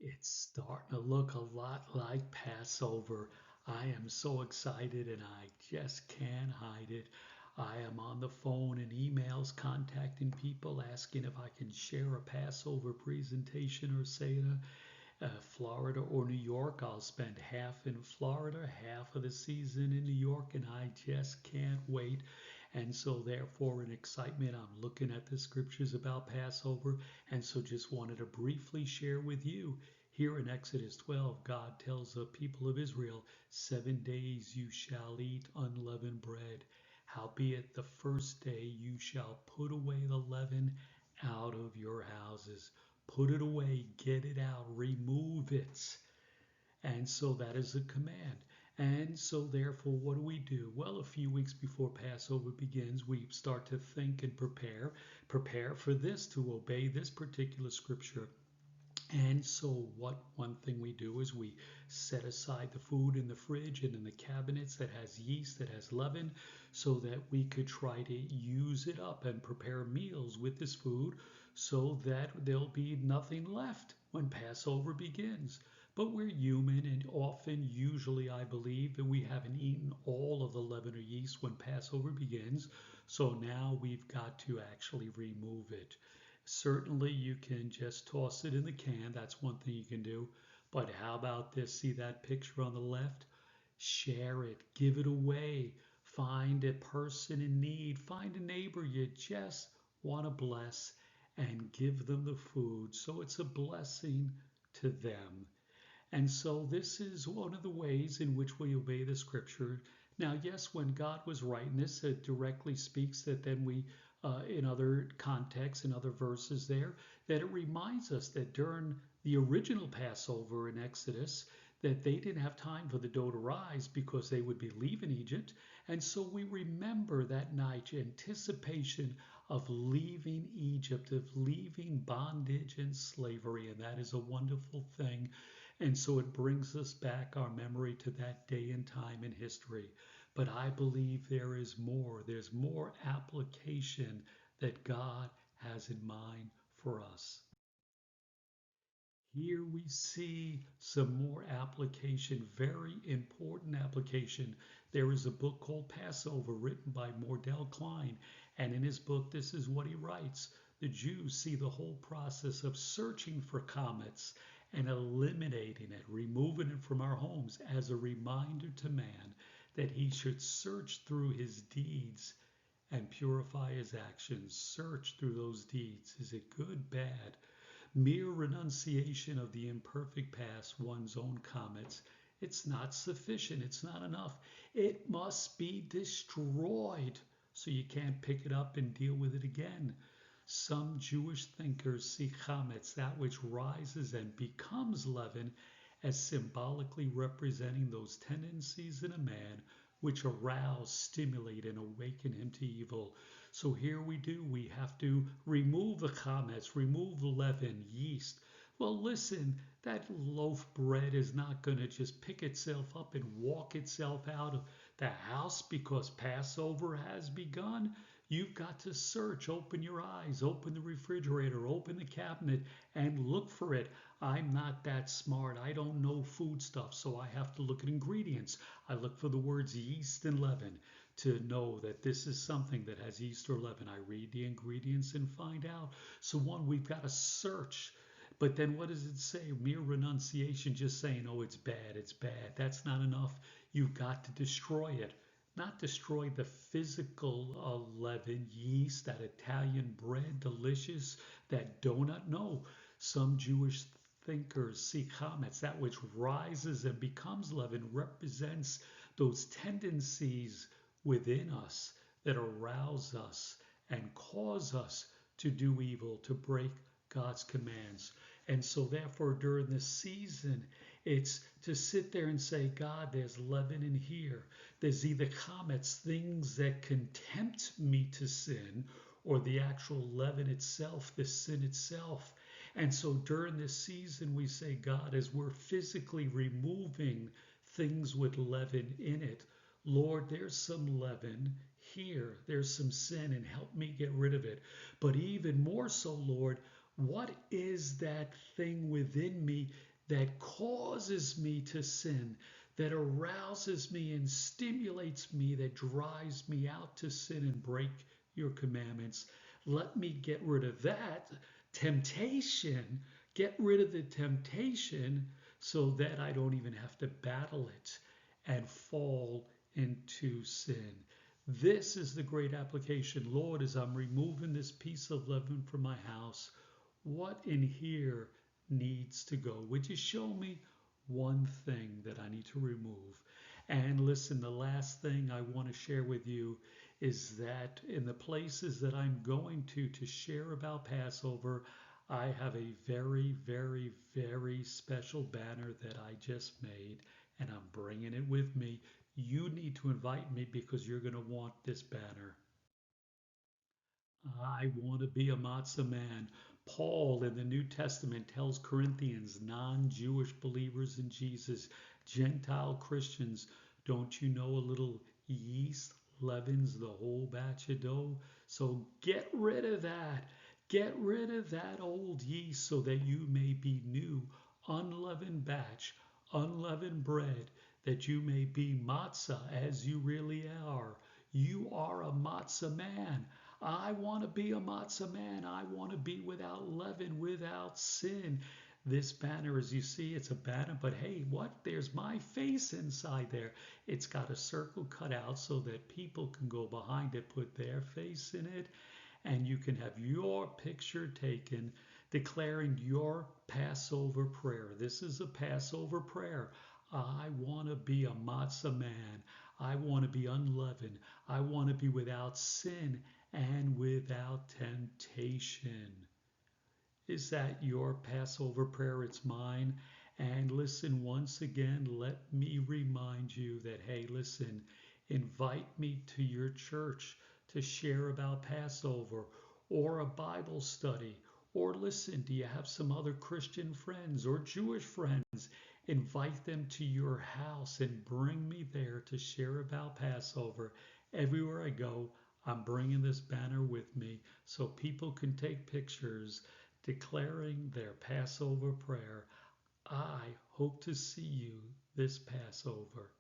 It's starting to look a lot like Passover. I am so excited and I just can't hide it. I am on the phone and emails contacting people asking if I can share a Passover presentation or say in Florida or New York. I'll spend half in Florida, half of the season in New York, and I just can't wait. And so, therefore, in excitement, I'm looking at the scriptures about Passover. And so, just wanted to briefly share with you here in Exodus 12, God tells the people of Israel, 7 days you shall eat unleavened bread. Howbeit, the first day you shall put away the leaven out of your houses. Put it away, get it out, remove it. And so that is a command. And so, therefore, what do? Well, a few weeks before Passover begins, we start to think and prepare for this, to obey this particular scripture. And so, what one thing we do is we set aside the food in the fridge and in the cabinets that has yeast, that has leaven, so that we could try to use it up and prepare meals with this food so that there'll be nothing left when Passover begins. But we're human, and often, usually, I believe that we haven't eaten all of the leaven or yeast when Passover begins. So now we've got to actually remove it. Certainly, you can just toss it in the can. That's one thing you can do. But how about this? See that picture on the left? Share it, give it away. Find a person in need, find a neighbor you just want to bless, and give them the food so it's a blessing to them. And so this is one of the ways in which we obey the scripture. Now, yes, when God was writing this, it directly speaks that then we, in other contexts, in other verses there, that it reminds us that during the original Passover in Exodus, that they didn't have time for the dough to rise because they would be leaving Egypt. And so we remember that night, anticipation of leaving Egypt, of leaving bondage and slavery. And that is a wonderful thing. And so it brings us back our memory to that day and time in history. But I believe there is more. There's more application that God has in mind for us. Here we see some more application, very important application. There is a book called Passover written by Mordell Klein, and in his book, this is what he writes. The Jews see the whole process of searching for comets and eliminating it, removing it from our homes as a reminder to man that he should search through his deeds and purify his actions. Search through those deeds. Is it good, bad? Mere renunciation of the imperfect past, one's own comets, it's not sufficient. It's not enough. It must be destroyed so you can't pick it up and deal with it again. Some Jewish thinkers see chametz, that which rises and becomes leaven, as symbolically representing those tendencies in a man which arouse, stimulate, and awaken him to evil. So here we have to remove the chametz, remove the leaven, yeast. Well, listen, that loaf bread is not going to just pick itself up and walk itself out of the house because Passover has begun. You've got to search, open your eyes, open the refrigerator, open the cabinet, and look for it. I'm not that smart. I don't know food stuff, so I have to look at ingredients. I look for the words yeast and leaven to know that this is something that has yeast or leaven. I read the ingredients and find out. So, one, we've got to search. But then what does it say? Mere renunciation, just saying, oh, it's bad, it's bad. That's not enough. You've got to destroy it. Not destroy the physical leaven, yeast, that Italian bread, delicious, that donut. No, some Jewish thinkers see chametz, that which rises and becomes leaven, represents those tendencies within us that arouse us and cause us to do evil, to break God's commands. And so, therefore, during this season, it's to sit there and say, God, there's leaven in here. There's either comets, things that can tempt me to sin, or the actual leaven itself, the sin itself. And so during this season, we say, God, as we're physically removing things with leaven in it, Lord, there's some leaven here. There's some sin, and help me get rid of it. But even more so, Lord, what is that thing within me that causes me to sin, that arouses me and stimulates me, that drives me out to sin and break your commandments. Let me get rid of that temptation, get rid of the temptation so that I don't even have to battle it and fall into sin. This is the great application. Lord, as I'm removing this piece of leaven from my house, what in here needs to go? Would you show me one thing that I need to remove? And listen, the last thing I want to share with you is that in the places that I'm going to share about Passover, I have a very, very, very special banner that I just made, and I'm bringing it with me. You need to invite me because you're going to want this banner. I want to be a matzah man. Paul in the New Testament tells Corinthians, non-Jewish believers in Jesus, Gentile Christians, don't you know a little yeast leavens the whole batch of dough? So get rid of that. Get rid of that old yeast so that you may be new, unleavened batch, unleavened bread, that you may be matzah as you really are. You are a matzah man. I want to be a matzah man. I want to be without leaven, without sin. This banner, as you see, it's a banner, but hey, what? There's my face inside there. It's got a circle cut out so that people can go behind it, put their face in it, and you can have your picture taken declaring your Passover prayer. This is a Passover prayer. I want to be a matzah man. I want to be unleavened. I want to be without sin and without temptation. Is that your Passover prayer? It's mine. And listen, once again, let me remind you that, hey, listen, invite me to your church to share about Passover or a Bible study. Or listen, do you have some other Christian friends or Jewish friends? Invite them to your house and bring me there to share about Passover. Everywhere I go, I'm bringing this banner with me so people can take pictures declaring their Passover prayer. I hope to see you this Passover.